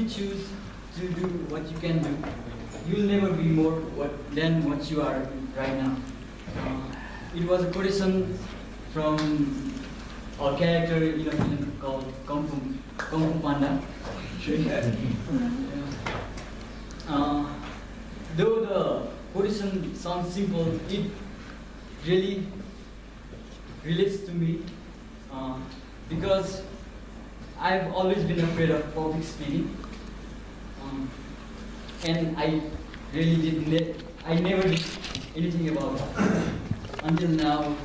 only choose to do what you can do, you'll never be more than what you are right now. It was a quotation from a character in a film called Kung Fu Panda. Though the quotation sounds simple, it really relates to me because I've always been afraid of public speaking, and I never did anything about it until now,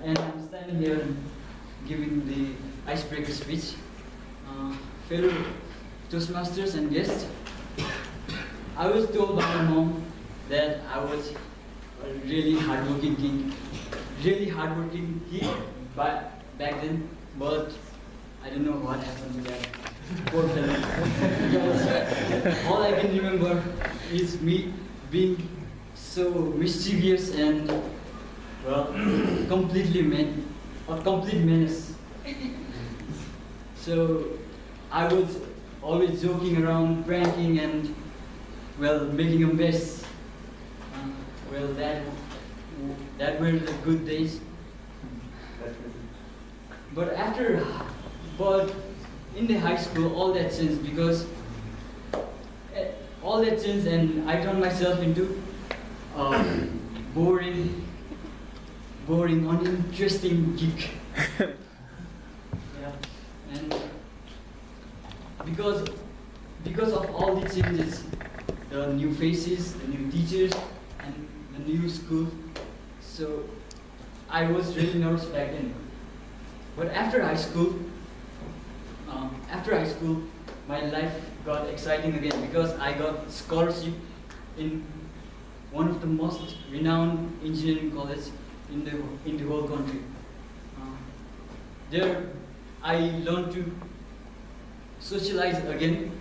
and I'm standing here giving the icebreaker speech. Fellow Toastmasters and guests, I was told by my mom that I was a really hardworking kid back then, but I don't know what happened to that poor fellow. Because all I can remember is me being so mischievous and, well, a complete menace. So I was always joking around, pranking, and, well, making a mess. Well, that were the good days. But in the high school, all that changed because and I turned myself into boring, uninteresting geek. Yeah, and because of all the changes, the new faces, the new teachers, and the new school, so I was really nervous back then. But after high school, my life got exciting again because I got scholarship in one of the most renowned engineering colleges in the whole country. There, I learned to socialize again,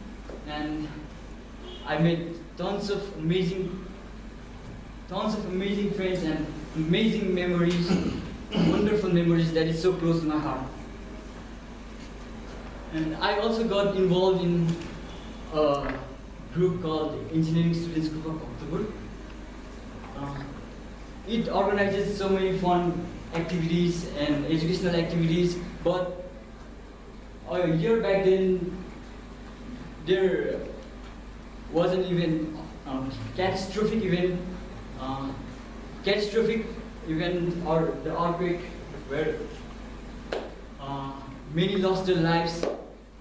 and I made tons of amazing friends and amazing memories, wonderful memories that is so close to my heart. And I also got involved in a group called Engineering Students Group of October. It organizes so many fun activities and educational activities, but a year back then, there was an event, catastrophic event or the earthquake where many lost their lives,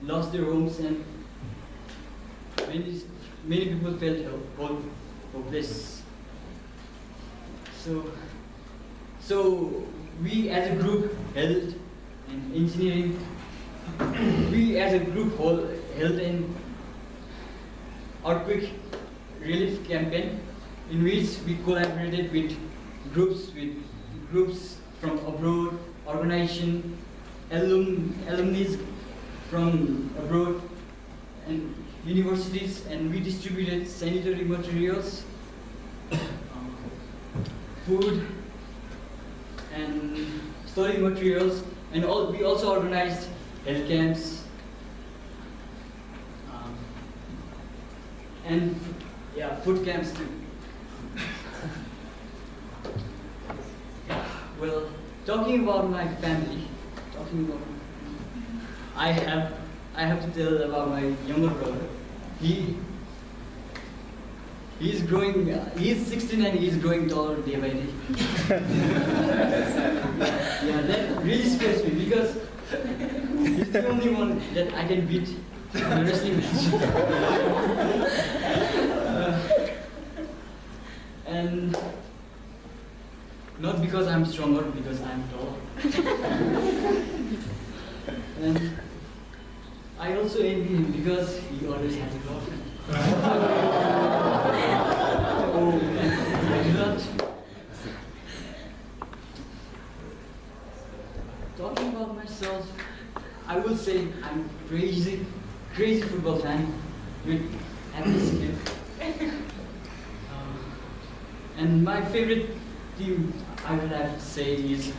lost their homes, and many people felt hopeless. So we as a group held in engineering, held an earthquake relief campaign in which we collaborated with groups from abroad, organization, alumni from abroad, and universities, and we distributed sanitary materials, food, and study materials, and we also organized health camps, and food camps too. Well, talking about my family, I have to tell about my younger brother. He's growing. He's 16 and he's growing taller day by day. Yeah, that really scares me because he's the only one that I can beat in a wrestling match. And not because I'm stronger, because I'm taller. And I also envy him because he always has a girlfriend. Oh, I do not. Talking about myself, I will say I'm crazy football fan with happy skill. And my favorite team, I would have to say, is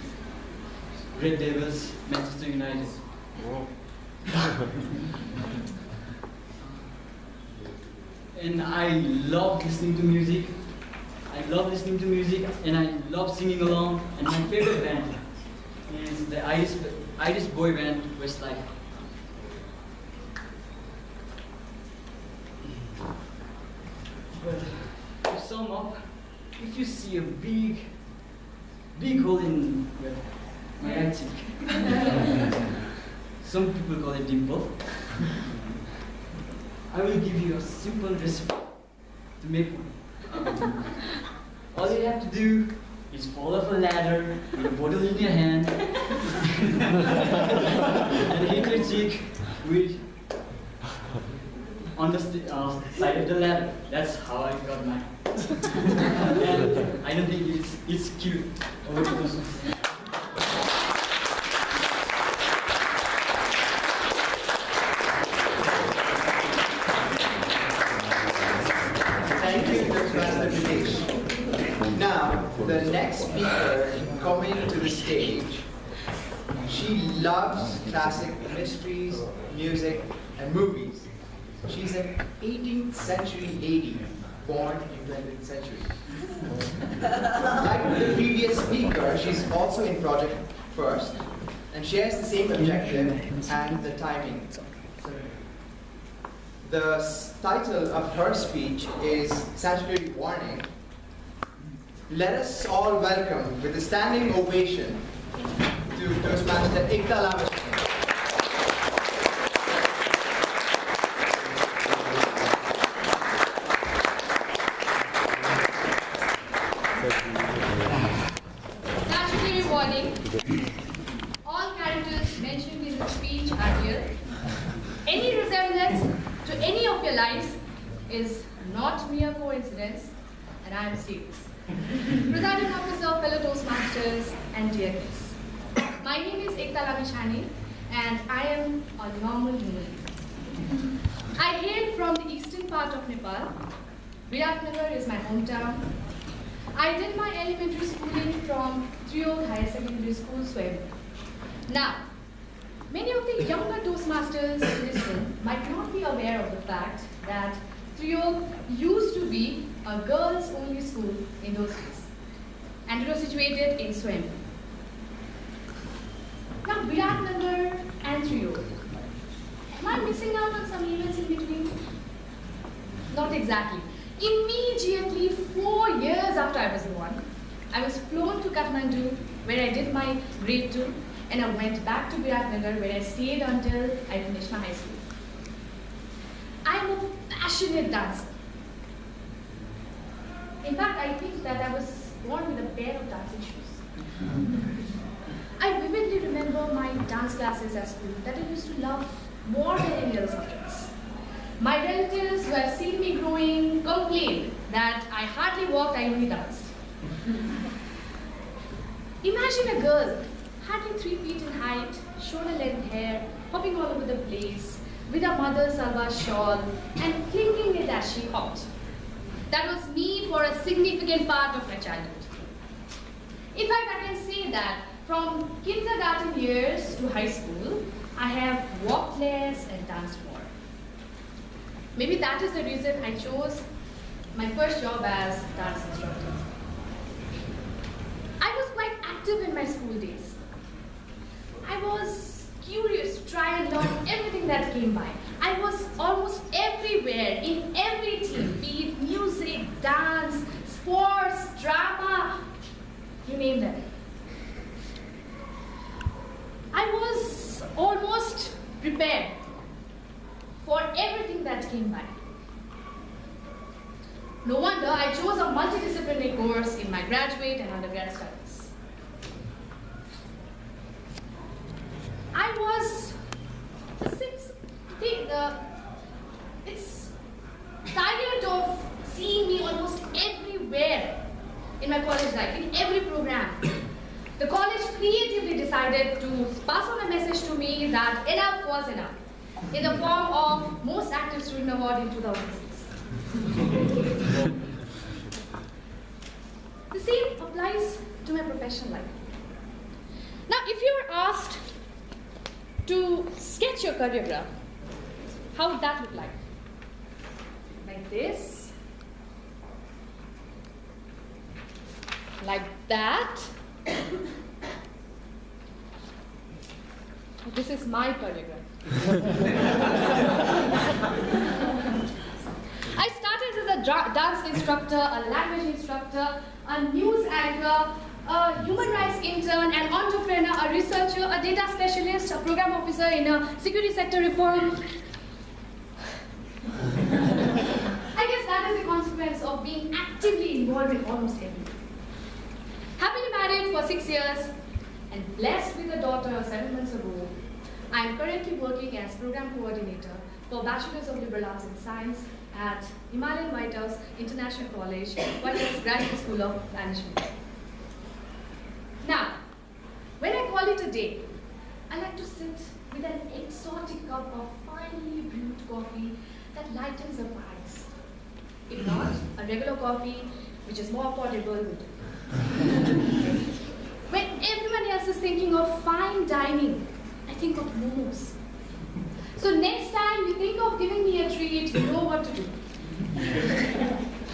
Red Devils, Manchester United. and I love listening to music. I love listening to music, and I love singing along. And my favorite band is the Irish boy band Westlife. But to sum up, if you see a big hole in my right cheek, some people call it dimple, I will give you a simple recipe to make one. All you have to do is fall off a ladder with a bottle in your hand and hit your cheek with on the side of the ladder. That's how I got mine. And I don't think it's cute. Thank you, Mr. Pritesh. Now, the next speaker coming to the stage, she loves classic mysteries, music, and movies. She's an 18th century lady, born in the 20th century. Like the previous speaker, she's also in Project First and shares the same objective and the timing. The title of her speech is Statutory Warning. Let us all welcome with a standing ovation to Toastmaster Ekta Lamichhane. Statutory warning. All characters mentioned in the speech are real. Any resemblance to any of your lives is not mere coincidence, and I am serious. Presiding Officer, fellow Toastmasters, and dear guests. My name is Ekta Lamichhane, and I am a normal human. I hail from the eastern part of Nepal. Viratnagar is my hometown. I did my elementary schooling from Triol Higher Secondary School, Sweden. Now, many of the younger Toastmasters in this room might not be aware of the fact that Triol used to be a girls-only school in those days, and it was situated in Sweden. Now, Viratnagar and Triol. Am I missing out on some events in between? Not exactly. Immediately 4 years after I was born, I was flown to Kathmandu, where I did my grade 2, and I went back to Viratnagar, where I stayed until I finished my high school. I am a passionate dancer. In fact, I think that I was born with a pair of dancing shoes. I vividly remember my dance classes at school that I used to love more than any other subjects. My relatives who have seen me growing complained that I hardly walked, I only danced. Imagine a girl, hardly 3 feet in height, shoulder-length hair, hopping all over the place, with her mother's salwar shawl, and flinging it as she hopped. That was me for a significant part of my childhood. In fact, I can say that from kindergarten years to high school, I have walked less and danced more. Maybe that is the reason I chose my first job as dance instructor. I was quite active in my school days. I was curious to try and learn everything that came by. I was almost everywhere, in every team, be it music, dance, sports, drama, you name them. I was almost prepared for everything that came by. No wonder I chose a multidisciplinary course in my graduate and undergrad studies. I was it's tired of seeing me almost everywhere in my college life, in every program. The college creatively decided to pass on a message to me that enough was enough, in the form of Most Active Student Award in 2006. The same applies to my professional life. Now, if you were asked to sketch your career graph, how would that look like? like this, like that. This is my choreography. I started as a dance instructor, a language instructor, a news anchor, a human rights intern, an entrepreneur, a researcher, a data specialist, a program officer in a security sector reform. I guess that is the consequence of being actively involved in almost everything. Happily married for 6 years and blessed with a daughter 7 months ago, I am currently working as program coordinator for Bachelor's of Liberal Arts and Science at Himalayan White House International College, White House Graduate School of Management. Now, when I call it a day, I like to sit with an exotic cup of finely brewed coffee that lightens up eyes. If not, a regular coffee, which is more affordable, will do. When everyone else is thinking of fine dining, I think of momos. So next time you think of giving me a treat, you know what to do.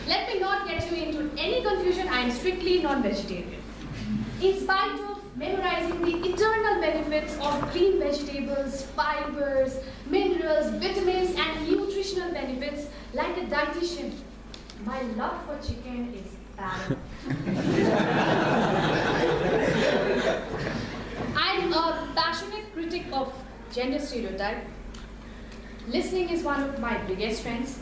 Let me not get you into any confusion, I am strictly non-vegetarian. In spite of memorizing the eternal benefits of green vegetables, fibers, minerals, vitamins, and nutritional benefits, like a dietitian, my love for chicken is bad. I'm a passionate critic of gender stereotype. Listening is one of my biggest strengths.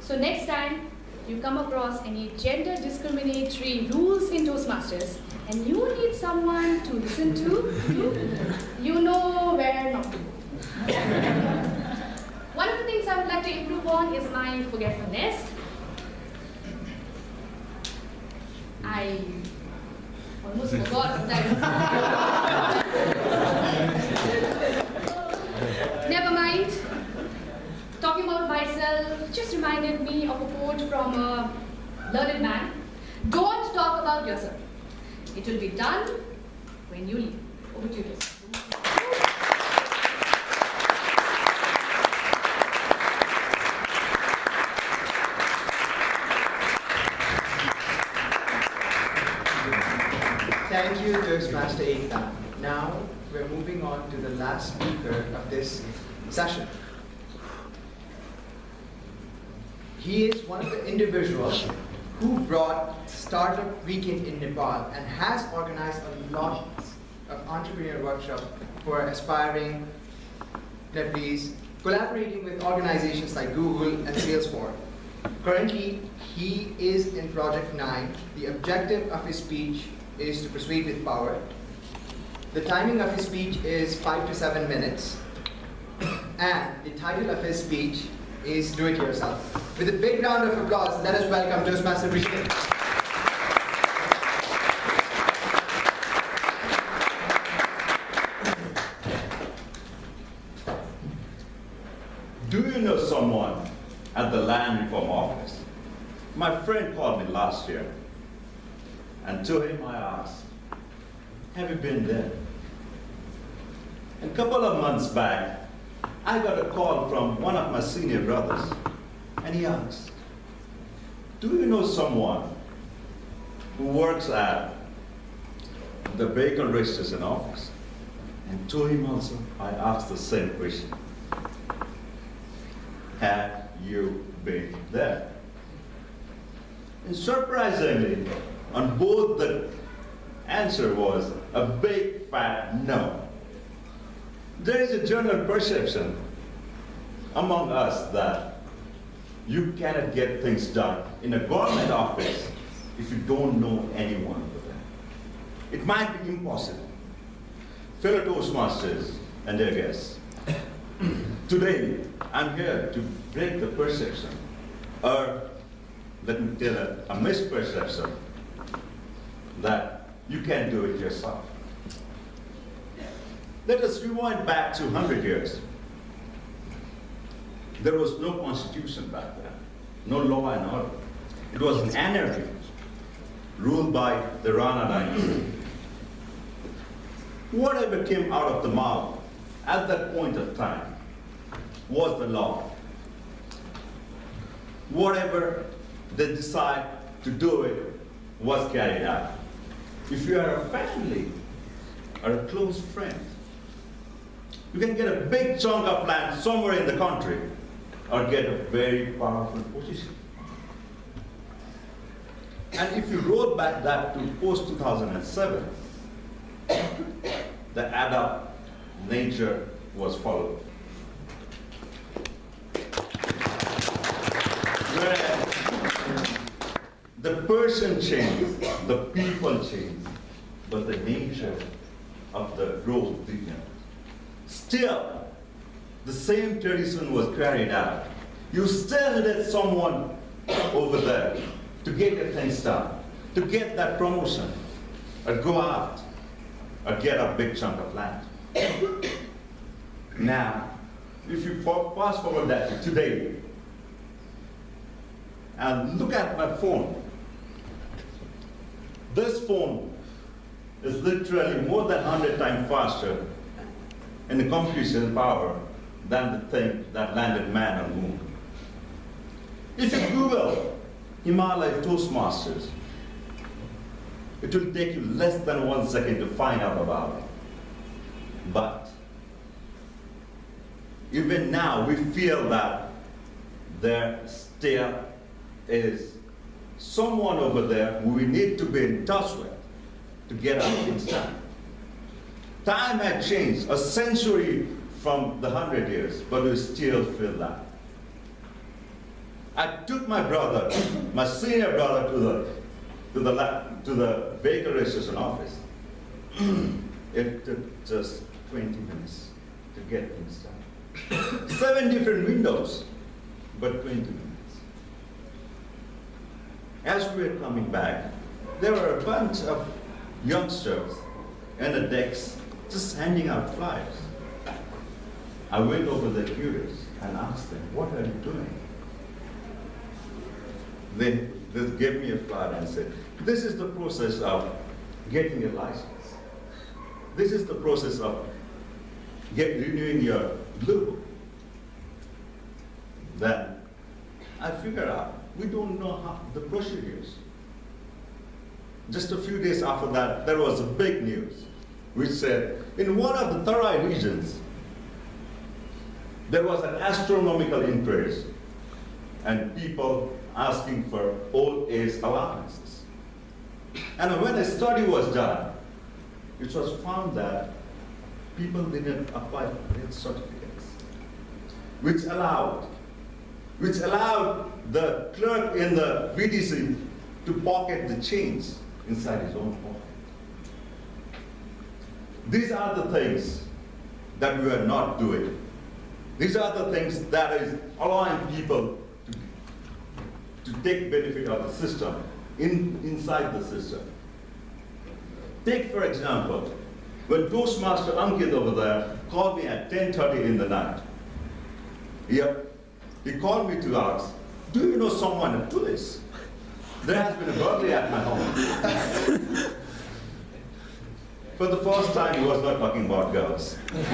So next time you come across any gender discriminatory rules in Toastmasters and you need someone to listen to, you know where not to go. One of the things I would like to improve on is my forgetfulness. I almost forgot that. Never mind. Talking about myself just reminded me of a quote from a learned man. Don't talk about yourself. It will be done when you leave. Over to you, Joshi. Thank you, Toastmaster Ekta. Now, we're moving on to the last speaker of this session. He is one of the individuals who brought Startup Weekend in Nepal and has organized a lot of entrepreneurial workshops for aspiring Nepalese, collaborating with organizations like Google and Salesforce. Currently, he is in Project 9. The objective of his speech is to persuade with power. The timing of his speech is 5 to 7 minutes. And the title of his speech is Do It Yourself. With a big round of applause, let us welcome Toastmaster Brijendra. Do you know someone at the Land Reform Office? My friend called me last year, and to him I asked, have you been there? A couple of months back, I got a call from one of my senior brothers, and he asked, do you know someone who works at the vehicle registration office? And to him also, I asked the same question. Have you been there? And surprisingly, on both the answer was a big fat no. There is a general perception among us that you cannot get things done in a government office if you don't know anyone. It might be impossible. Fellow Toastmasters and their guests, today I'm here to break the perception, or let me tell a misperception, that you can do it yourself. Let us rewind back to 100 years. There was no constitution back then, no law and order. It was an anarchy ruled by the Rana dynasty. Whatever came out of the mouth at that point of time was the law. whatever they decide to do it was carried out. If you are a family or a close friend, you can get a big chunk of land somewhere in the country or get a very powerful position. And if you roll back that to post-2007, the adapt nature was followed. Whereas the person changed, the people changed, but the nature of the role didn't. Still, the same tradition was carried out. You still needed someone over there to get your things done, to get that promotion, or go out, or get a big chunk of land. Now, if you fast forward that to today, and look at my phone. This phone is literally more than 100 times faster in the computation power than the thing that landed man on the moon. If you Google Himalaya Toastmasters, it will take you less than 1 second to find out about it. But even now, we feel that there still is someone over there who we need to be in touch with to get our things done. Time had changed, a century from the 100 years, but we still feel that. I took my brother, my senior brother, to the vehicle registration office. It took just 20 minutes to get things done. 7 different windows, but 20 minutes. As we were coming back, there were a bunch of youngsters and the decks just handing out flyers. I went over there curious and asked them, what are you doing? They gave me a flyer and said, this is the process of getting a license. This is the process of renewing your blue book. Then I figured out, we don't know how the procedures. Just a few days after that, there was a big news, which said, in one of the Tarai regions, there was an astronomical increase, and people asking for old age allowances. And when a study was done, it was found that people didn't apply for death certificates, which allowed the clerk in the VDC to pocket the change inside his own pocket. These are the things that we are not doing. These are the things that is allowing people to take benefit of the system, inside the system. Take, for example, when Toastmaster Ankit over there called me at 10:30 in the night. He called me to ask, do you know someone at police? There has been a burglary at my home. For the first time, he was not talking about girls. And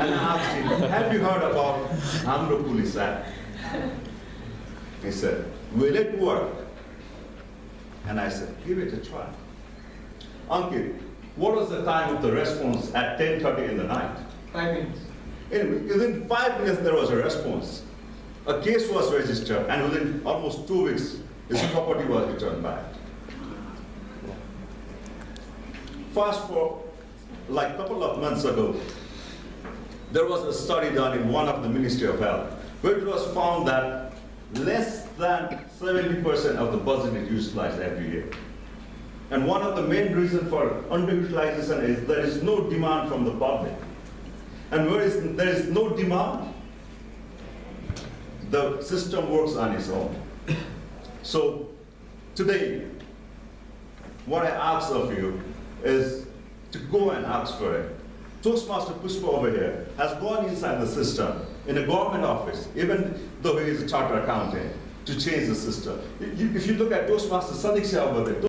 I asked him, have you heard about Amro Police Act? He said, will it work? And I said, give it a try. Ankit, what was the time of the response at 10:30 in the night? 5 minutes. Anyway, within 5 minutes there was a response. A case was registered, and within almost 2 weeks, his property was returned back. Fast forward, like a couple of months ago, there was a study done in one of the Ministry of Health, where it was found that less than 70% of the budget is utilized every year. And one of the main reasons for underutilization is there is no demand from the public. And where there is no demand, the system works on its own. So today, what I ask of you is to go and ask for it. Toastmaster Pushpa over here has gone inside the system in a government office, even though he is a chartered accountant, to change the system. If you look at Toastmaster Sadiq Shah over there,